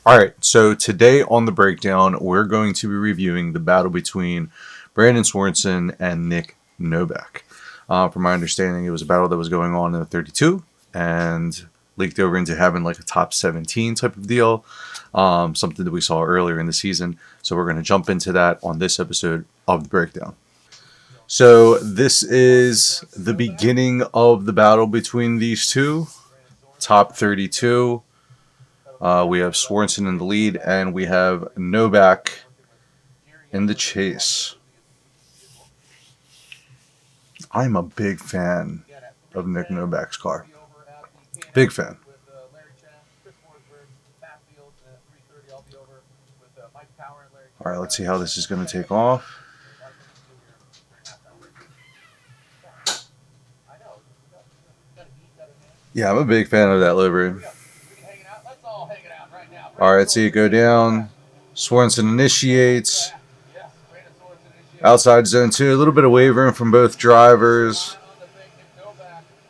All right, so today on the breakdown, we're going to be reviewing the battle between Branden Sorensen and Nick Noback. From my understanding, it was a battle that was going on in the 32 and leaked over into having like a top 17 type of deal, something that we saw earlier in the season. So we're going to jump into that on this episode of the breakdown. So this is the beginning of the battle between these two, top 32. We have Sorensen in the lead, and we have Noback in the chase. I'm a big fan of Nick Noback's car. Big fan. All right, let's see how this is going to take off. Yeah, I'm a big fan of that livery. All right, see it go down. Sorensen initiates. Outside zone 2, a little bit of wavering from both drivers.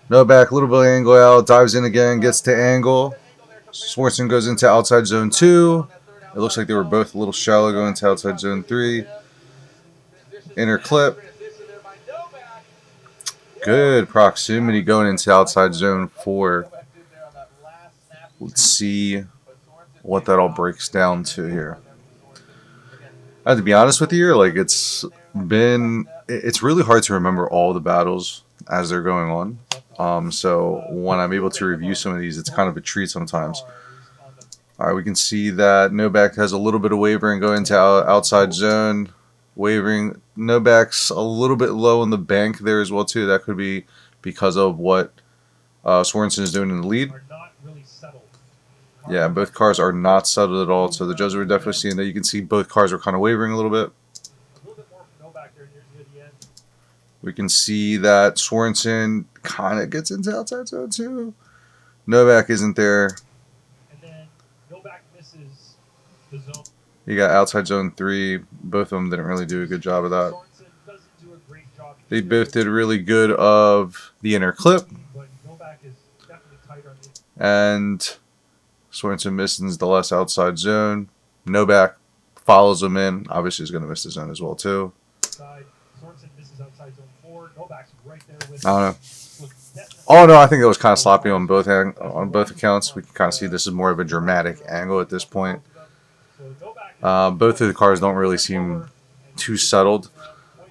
Noback, a little bit of angle out, dives in again, gets to angle. Sorensen goes into outside zone 2. It looks like they were both a little shallow going to outside zone 3. Inner clip. Good proximity going into outside zone 4. Let's see what that all breaks down to here. I have to be honest with you, like it's really hard to remember all the battles as they're going on. So when I'm able to review some of these, it's kind of a treat sometimes. All right, we can see that Noback has a little bit of wavering going into outside zone. Wavering. Noback's a little bit low on the bank there as well too. That could be because of what Sorensen is doing in the lead. Yeah, both cars are not settled at all, so the judges were definitely seeing that. You can see both cars are kind of wavering a little bit. We can see that Sorensen kind of gets into outside zone 2. Noback isn't there. You got outside zone 3. Both of them didn't really do a good job of that. They both did really good of the inner clip. And Sorensen misses the less outside zone. Noback follows him in. Obviously, he's going to miss the zone as well, too. I don't know. Oh, no, I think it was kind of sloppy on both accounts. We can kind of see this is more of a dramatic angle at this point. Both of the cars don't really seem too settled.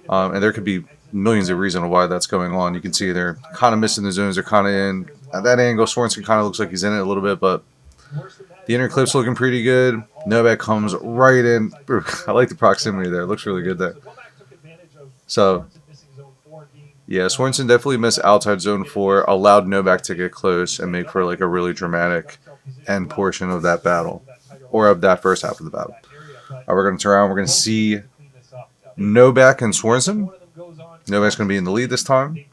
And there could be millions of reasons why that's going on. You can see they're kind of missing the zones. They're kind of in. At that angle, Sorensen kind of looks like he's in it a little bit, but the inner clip's looking pretty good. Noback comes right in. I like the proximity there. It looks really good there. So, yeah, Sorensen definitely missed outside zone 4, allowed Noback to get close and make for like a really dramatic end portion of that battle, or of that first half of the battle. We're going to turn around. We're going to see Noback and Sorensen. Noback's going to be in the lead this time.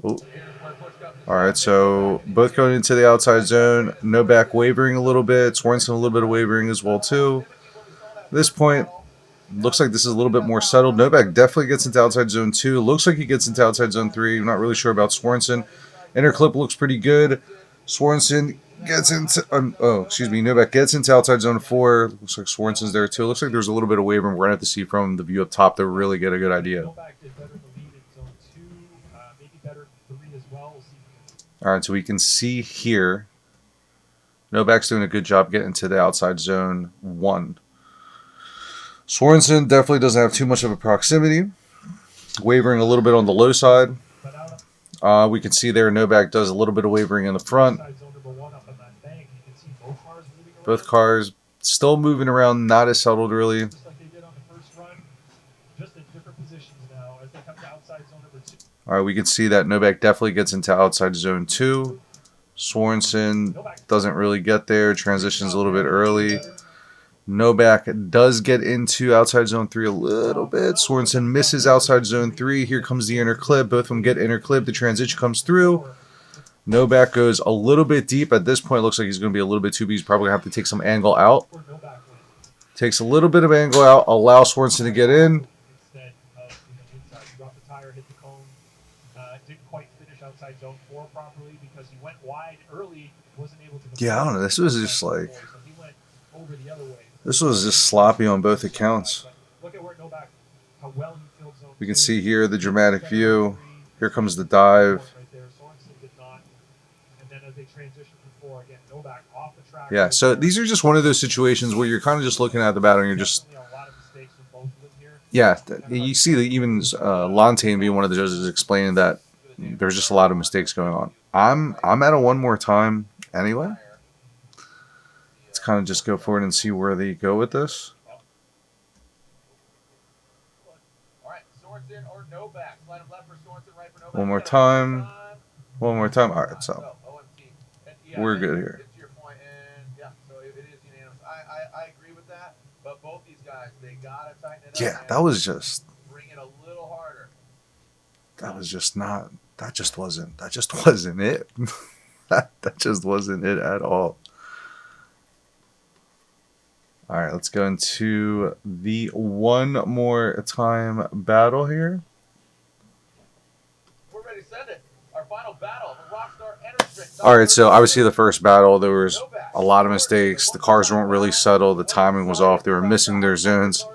Ooh. All right, so both going into the outside zone. Noback wavering a little bit. Sorensen a little bit of wavering as well too. At this point, looks like this is a little bit more settled. Noback definitely gets into outside zone 2. Looks like he gets into outside zone 3. I'm not really sure about Sorensen. Inner clip looks pretty good. Sorensen gets into Noback gets into outside zone 4. Looks like Sorensen's there too. Looks like there's a little bit of wavering. We're going to have to see from the view up top to really get a good idea. All right, so we can see here Noback's doing a good job getting to the outside zone 1. Sorensen definitely doesn't have too much of a proximity. Wavering a little bit on the low side. We can see there Noback does a little bit of wavering in the front. Both cars still moving around, not as settled really. All right, we can see that Noback definitely gets into outside zone 2. Sorensen doesn't really get there. Transitions a little bit early. Noback does get into outside zone 3 a little bit. Sorensen misses outside zone 3. Here comes the inner clip. Both of them get inner clip. The transition comes through. Noback goes a little bit deep. At this point, it looks like he's going to be a little bit too big. He's probably going to have to take some angle out. Takes a little bit of angle out. Allow Sorensen to get in. Yeah, I don't know. This was just like, this was just sloppy on both accounts. We can see here the dramatic view. Here comes the dive. Yeah, so these are just one of those situations where you're kind of just looking at the battle and you're just, yeah, you see that even Lantain being one of the judges explaining that there's just a lot of mistakes going on. I'm at a one more time anyway. Let's kind of just go forward and see where they go with this. One more time. One more time. All right, so we're good here. Yeah, that was just not. That just wasn't it. that just wasn't it at all. All right, let's go into the one more time battle here. We're ready to send it. Our final battle, the Rockstar Energy. All right, so obviously the first battle, there was a lot of mistakes. The cars weren't really settled. The timing was off. They were missing their zones.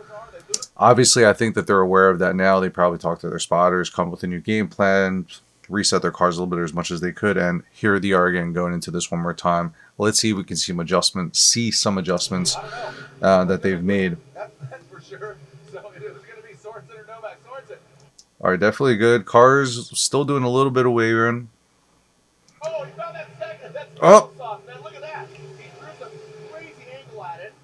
Obviously, I think that they're aware of that now. They probably talked to their spotters, come up with a new game plan, reset their cars a little bit as much as they could, and here they are again going into this one more time. Let's see if we can see some adjustments that they've made. That's for sure. So it was going to be Sorensen or Noback. Sorensen. All right, definitely good. Cars still doing a little bit of wavering. Oh, he found that second. That's soft, man. Look at that. He threw some crazy angle at it.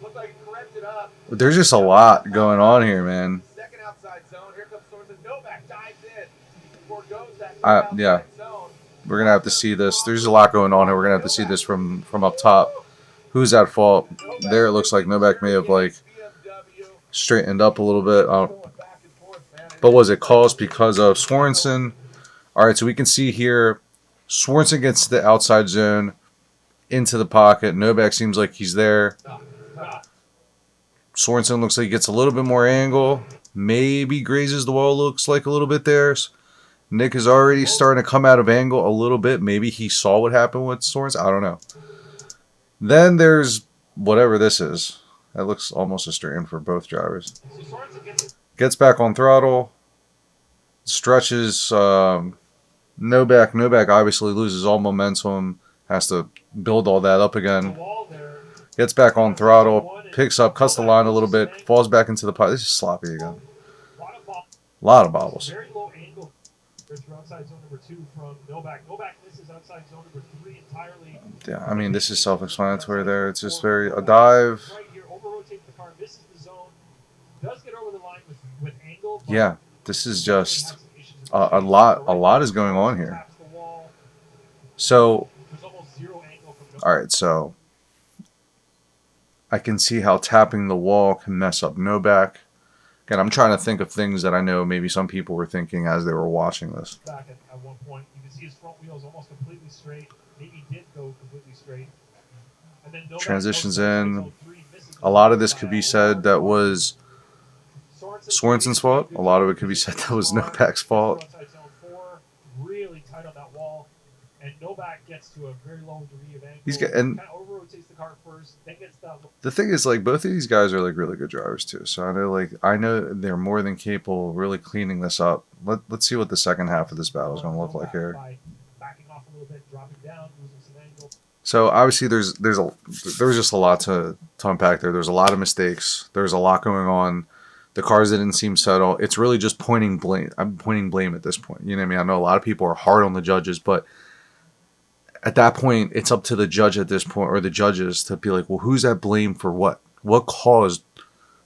Looked like he corrected up. There's just a lot going on here, man. Second outside zone. Here comes Sorensen. Noback dives in. Forgoes that yeah. zone. We're going to have to see this. There's a lot going on here. We're going to have to see this from up top. Who's at fault? There it looks like Noback may have like straightened up a little bit. But was it caused because of Sorensen? All right, so we can see here Sorensen gets the outside zone into the pocket. Noback seems like he's there. Sorensen looks like he gets a little bit more angle. Maybe grazes the wall, looks like a little bit there. Nick is already starting to come out of angle a little bit. Maybe he saw what happened with Sorensen. I don't know. Then there's whatever this is. That looks almost a straight in for both drivers. Gets back on throttle. Stretches Noback. Noback obviously loses all momentum. Has to build all that up again. Gets back on throttle. Picks up. Cuts the line a little bit. Falls back into the pot. This is sloppy again. A lot of bobbles. Yeah, I mean, this is self-explanatory there. It's just a dive. Yeah, this is just a lot is going on here. So, all right, so I can see how tapping the wall can mess up Noback. Again, I'm trying to think of things that I know maybe some people were thinking as they were watching this. Back at one point, you can see his front wheels almost completely straight. Maybe did go completely straight. And then transitions in. A lot of this could be said that was Sorensen's fault. A lot of it could be said that was Noback's fault. Really tight on that wall, and Noback gets to a very low degree of angle. He's got, and kind of over-rotates the car first, then gets that. The thing is, like, both of these guys are like really good drivers too. So I know they're more than capable of really cleaning this up. Let's see what the second half of this battle is going to look like here. Backing off a little bit, dropping down, losing some angle. So obviously there's just a lot to unpack there. There's a lot of mistakes. There's a lot going on. The cars didn't seem settled. It's really just pointing blame. I'm pointing blame at this point. You know what I mean? I know a lot of people are hard on the judges, but at that point, it's up to the judge at this point, or the judges, to be like, well, who's at blame for what? What caused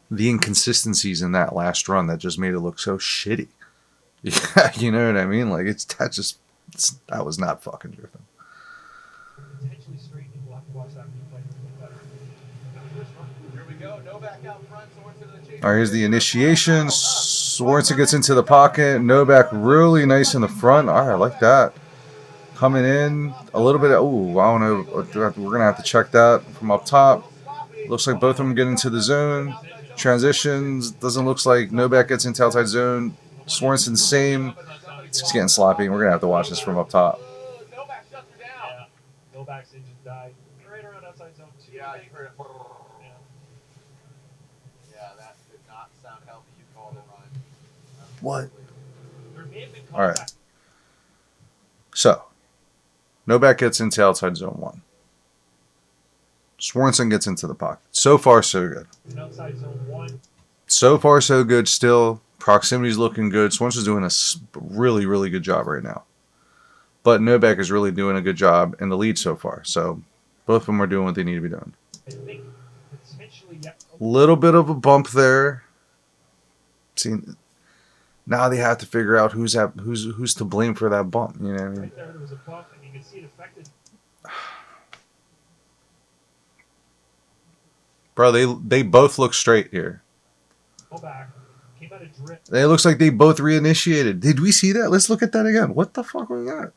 the inconsistencies in that last run that just made it look so shitty? Yeah, you know what I mean? Like, that was not fucking drifting. Potentially straight, we'll have to watch that replay. Here we go. Noback out front. All right, here's the initiation. Sorensen gets into the pocket. Noback really nice in the front. All right, I like that. Coming in a little bit. Oh, I don't know. We're going to have to check that from up top. Looks like both of them get into the zone. Transitions, doesn't look like Noback gets into outside zone. Sorensen, same. It's getting sloppy. We're going to have to watch this from up top. Noback shuts her down. Yeah. Noback's engine died right around outside zone 2. Yeah, I I think. heard it. Yeah. Yeah, that did not sound healthy. You called it, Ryan. What? There may have been All right. contact. So, Noback gets into outside zone 1. Sorensen gets into the pocket. So far, so good. Outside zone 1. So far, so good. Still, proximity's looking good. Sorensen's doing a really, really good job right now. But Noback is really doing a good job in the lead so far. So, both of them are doing what they need to be doing. I think potentially, yeah. Little bit of a bump there. See, now they have to figure out who's to blame for that bump. You know what I mean? Right there was a bump, and you can see it affected. Bro, they both look straight here. Noback came out of drift. It looks like they both reinitiated. Did we see that? Let's look at that again. What the fuck was that?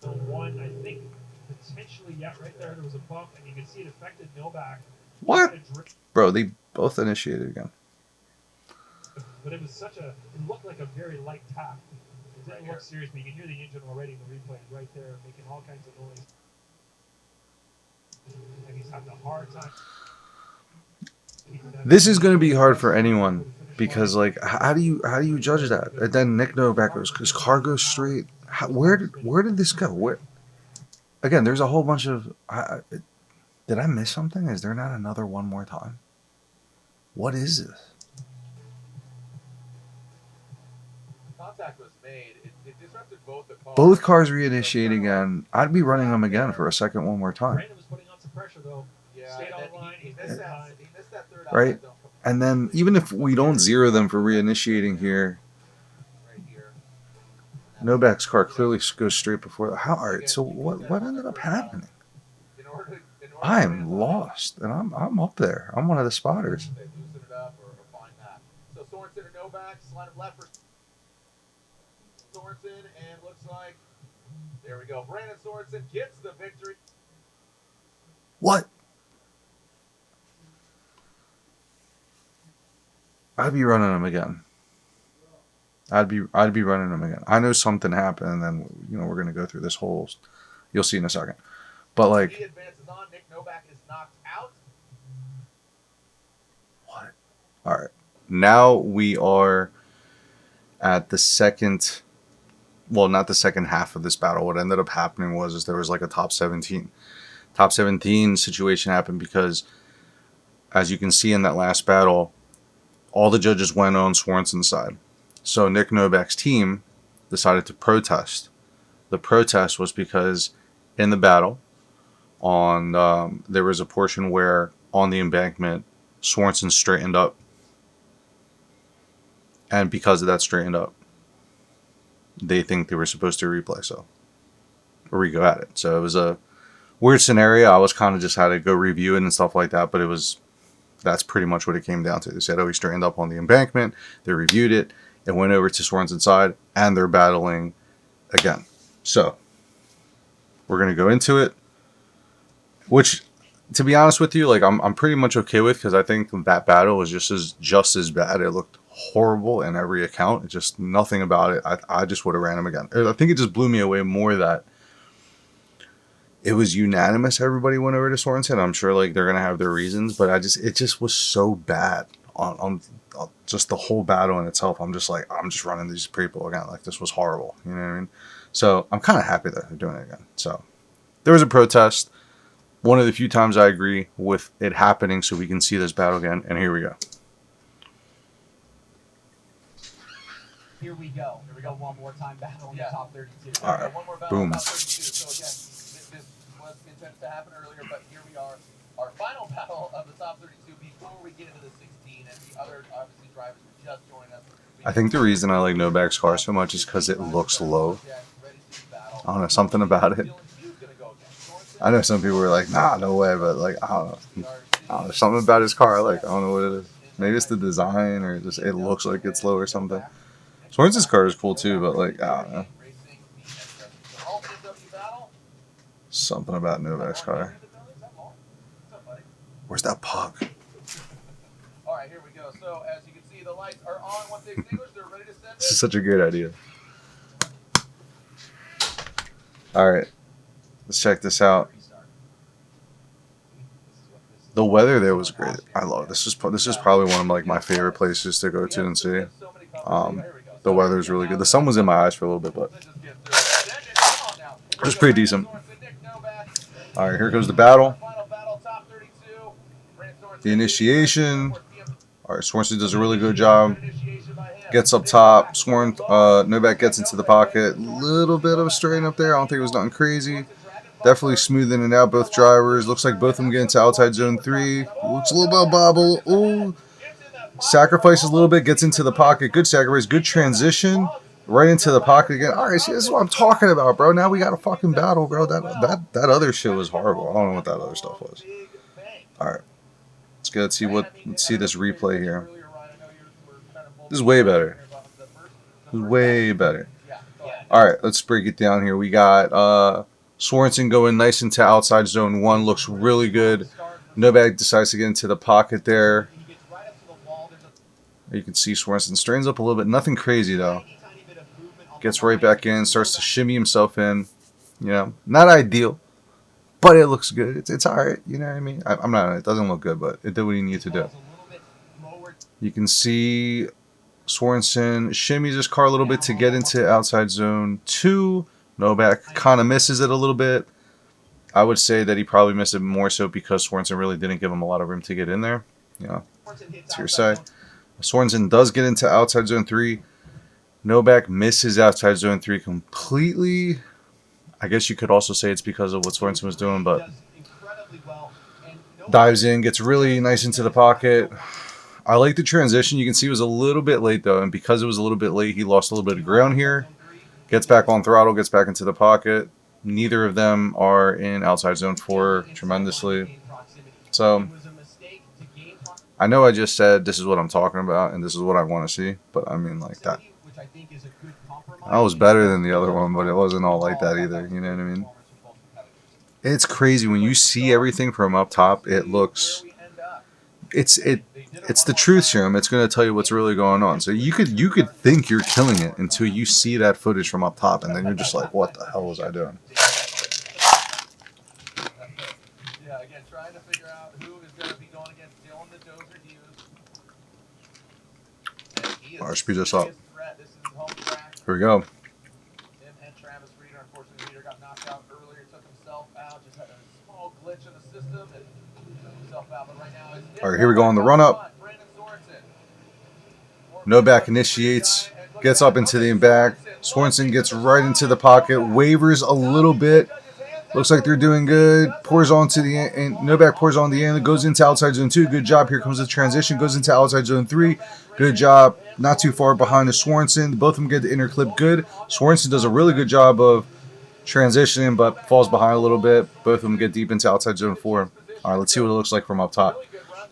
Zone 1, I think potentially, yeah, right there was a bump, and you can see it affected Noback. What? Bro, they both initiated again. But it was such a, it looked like a very light tap. It didn't look serious, but you can hear the engine already in the replay right there, making all kinds of noise. And he's having a hard time. This is going to be hard for anyone because, like, how do you judge that? And then Nick Noback goes, his car goes straight. Where did this go? Where? Again, there's a whole bunch of. Did I miss something? Is there not another one more time? What is this? Contact was made. It disrupted both the cars. Both cars reinitiate again. I'd be running them again for a second one more time. Branden was putting on some pressure though. Yeah, Stayed on and the line. he missed that third Right. outside zone And then even if we don't zero them for reinitiating here, right here. Noback's car clearly goes straight before. How? All right. So what ended up happening? In order to I'm lost, and I'm up there. I'm one of the spotters. They loosen it up or find that. So Sorensen and Noback, line of left for Sorensen, and looks like there we go. Branden Sorensen gets the victory. What? I'd be running them again. I'd be running them again. I know something happened, and then we're gonna go through this whole. You'll see in a second. But He like, advances on. Nick Noback is knocked out. what? All right. Now we are at the second. Well, not the second half of this battle. What ended up happening was there was like a top 17. Top 17 situation happened because, as you can see in that last battle, all the judges went on Sorensen's side. So Nick Noback's team decided to protest. The protest was because in the battle, there was a portion where on the embankment, Sorensen straightened up. And because of that straightened up, they think they were supposed to replay or re-go at it. So it was a weird scenario. I was kind of just had to go review it and stuff like that, but that's pretty much what it came down to. They said, he straightened up on the embankment. They reviewed it. It went over to Sorensen's side, and they're battling again. So we're going to go into it, which, to be honest with you, like I'm pretty much okay with, because I think that battle was just as bad. It looked horrible in every account. It's just nothing about it. I just would have ran him again. I think it just blew me away more that it was unanimous. Everybody went over to Sorensen. I'm sure like they're gonna have their reasons, but it just was so bad on just the whole battle in itself. I'm just running these people again. Like, this was horrible. You know what I mean? So I'm kind of happy that they're doing it again. So there was a protest. One of the few times I agree with it happening, so we can see this battle again. And here we go. Here we go. One more time battle in the top 32. All right. One more battle, Boom. top 32. So again, this was intended to happen earlier, but here we are. Our final battle of the top 32 before we get into the 16, and the other, obviously, drivers were just joining us. I think the reason I like Noback's car so much is because it looks low. I don't know, something about it. I know some people were like, nah, no way, but like, I don't know, something about his car. Like, I don't know what it is. Maybe it's the design, or just it looks like it's low or something. Sorensen's car is cool too, but like, I don't know, something about Noback's car. Where's that puck? All right, here we go. So as you can see, the lights are on. Once they extinguish, they're ready to send This is it. such a great idea. All right, let's check this out. The weather there was great. I love it. This is probably one of like my favorite places to go to and see. The weather is really good. The sun was in my eyes for a little bit, but it was pretty decent. All right, here goes the battle. The initiation. All right, Sorensen does a really good job. Gets up top. Noback gets into the pocket. Little bit of a strain up there. I don't think it was nothing crazy. Definitely smoothing it out, both drivers. Looks like both of them get into outside zone 3. Looks a little bit of bobble. Ooh. Sacrifices a little bit. Gets into the pocket. Good sacrifice. Good transition. Right into the pocket again. All right, see, this is what I'm talking about, bro. Now we got a fucking battle, bro. That other shit was horrible. I don't know what that other stuff was. All right. Let's go. Let's see this replay here. This is way better. This is way better. All right, let's break it down here. We got Sorensen going nice into outside zone 1. Looks really good. Noback decides to get into the pocket there. You can see Sorensen strains up a little bit. Nothing crazy, though. Gets right back in. Starts to shimmy himself in. You know, not ideal. But it looks good. It's all right. You know what I mean? I'm not. It doesn't look good, but it did what he needed to do. You can see Sorensen shimmies his car a little bit to get into outside zone 2. Noback kind of misses it a little bit. I would say that he probably missed it more so because Sorensen really didn't give him a lot of room to get in there. You know, it's hearsay. Sorensen does get into outside zone 3. Noback misses outside zone 3 completely. I guess you could also say it's because of what Sorensen was doing, but dives in, gets really nice into the pocket. I like the transition. You can see it was a little bit late, though, and because it was a little bit late, he lost a little bit of ground here. Gets back on throttle, gets back into the pocket. Neither of them are in outside zone 4 tremendously. So, I know I just said this is what I'm talking about, and this is what I want to see, but I mean, like that. That was better than the other one, but it wasn't all like that either. You know what I mean? It's crazy when you see everything from up top. It looks, it's the truth serum. It's going to tell you what's really going on. So you could think you're killing it until you see that footage from up top, and then you're just like, what the hell was I doing? Yeah, again, trying to figure out who is going to be going against Dylan the Dozer Hughes. All right, speed this up. Here we go. Him and Travis Reeder. Unfortunately, Reeder got knocked out earlier, took himself out, just had a small glitch in the system and took himself out. But right now, all right, here we go on the run up. Noback initiates, gets up into the back. Sorensen gets right into the pocket, wavers a little bit. Looks like they're doing good. Pours onto the end, and Noback pours on the end. Goes into outside zone 2. Good job. Here comes the transition. Goes into outside zone 3. Good job. Not too far behind the Sorensen. Both of them get the inner clip good. Sorensen does a really good job of transitioning, but falls behind a little bit. Both of them get deep into outside zone 4. All right, let's see what it looks like from up top.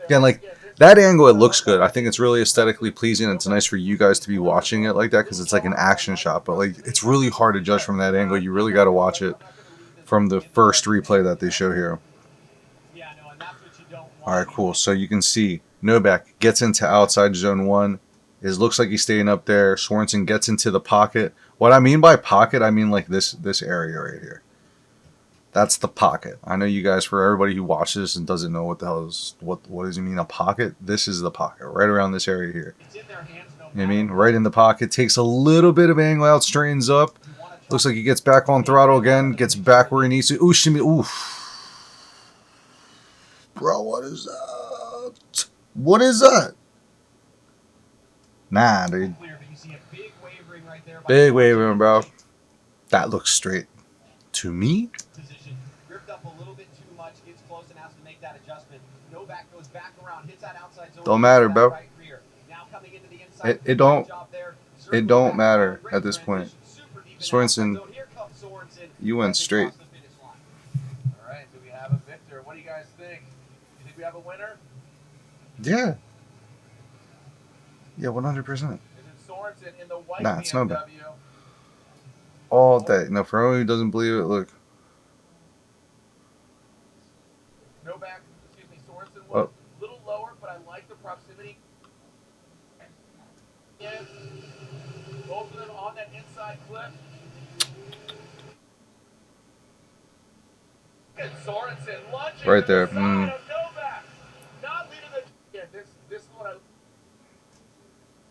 Again, like that angle, it looks good. I think it's really aesthetically pleasing. It's nice for you guys to be watching it like that because it's like an action shot. But like, it's really hard to judge from that angle. You really got to watch it from the first replay that they show here. All right, cool. So you can see Noback gets into outside zone 1. It looks like he's staying up there. Sorensen gets into the pocket. What I mean by pocket, I mean like this area right here. That's the pocket. I know you guys, for everybody who watches and doesn't know what the hell is, what does it mean a pocket? This is the pocket, right around this area here. You know what I mean? Right in the pocket. Takes a little bit of angle out, straightens up. Looks like he gets back on throttle again. Gets back where he needs to. Ooh, shimmy. Ooh. Bro, what is that? What is that? Nah, dude. Big wavering, bro. That looks straight. To me? Don't matter, bro. It don't matter at this point. Sorensen, you went straight. All right, do we have a victor? What do you guys think? You think we have a winner? Yeah. Yeah, 100%. Is it Sorensen in the white Nah, it's BMW? Noback. All day. No, for anyone who doesn't believe it, look. Noback, excuse me, Sorensen. proximity. Yes. Both of them on that inside cliff. And Sorensen lunging Right to there. the side of Noback. Not leaving the. Yeah, this is what I.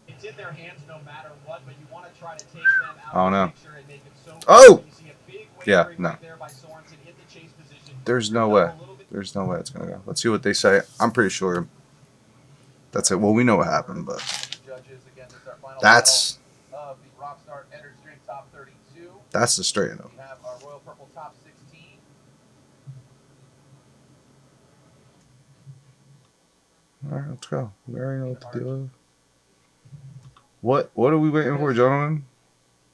It's in their hands no matter what, but you want to try to take them out I don't of know. the picture and make it so. Oh! You see a big Yeah, wavering no. right there by Sorensen in the chase position. There's no way. There's no way it's going to go. Let's see what they say. I'm pretty sure that's it. Well, we know what happened, but Judges again. This is our final that's battle of the Rockstar Enter Stream Top 32. the straight up. We have our Royal Purple Top 16. All right, let's go. We already know what to deal with. What are we waiting for, gentlemen?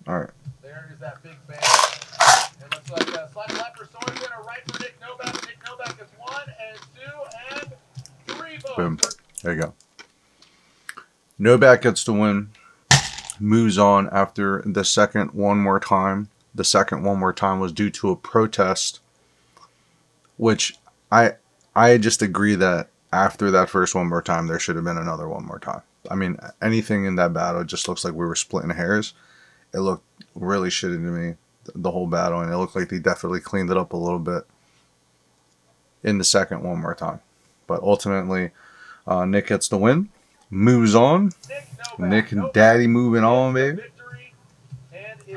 All right. There is that big bang. It looks like a slide left for Sorensen, a right for Nick Noback. Nick Noback is 1 and 2 and 3 votes. Boom. There you go. Noback gets the win. Moves on after the second one more time. The second one more time was due to a protest, which I just agree that after that first one more time, there should have been another one more time. I mean, anything in that battle just looks like we were splitting hairs. It looked really shitty to me, the whole battle, and it looked like they definitely cleaned it up a little bit in the second one more time. But ultimately, Nick gets the win, moves on. Nick and Daddy moving on, baby.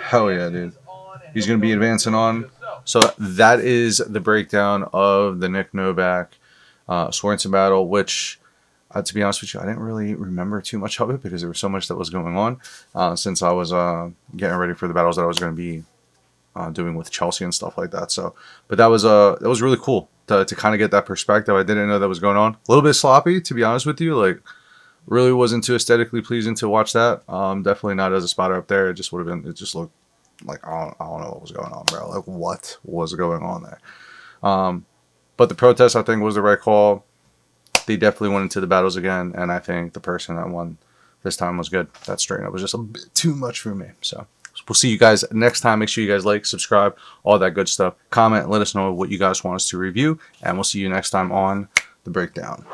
Hell yeah, dude. He's going to be advancing on. So that is the breakdown of the Nick Noback Sorensen battle, which, to be honest with you, I didn't really remember too much of it because there was so much that was going on since I was getting ready for the battles that I was going to be doing with Chelsea and stuff like that. So, but that was really cool to kind of get that perspective. I didn't know that was going on. A little bit sloppy, to be honest with you. Like, really wasn't too aesthetically pleasing to watch that. Definitely not as a spotter up there. It just would have been. It just looked like I don't know what was going on, bro. Like, what was going on there? But the protest, I think, was the right call. They definitely went into the battles again, and I think the person that won this time was good. That straight up was just a bit too much for me. So we'll see you guys next time. Make sure you guys like, subscribe, all that good stuff. Comment, let us know what you guys want us to review, and we'll see you next time on The Breakdown.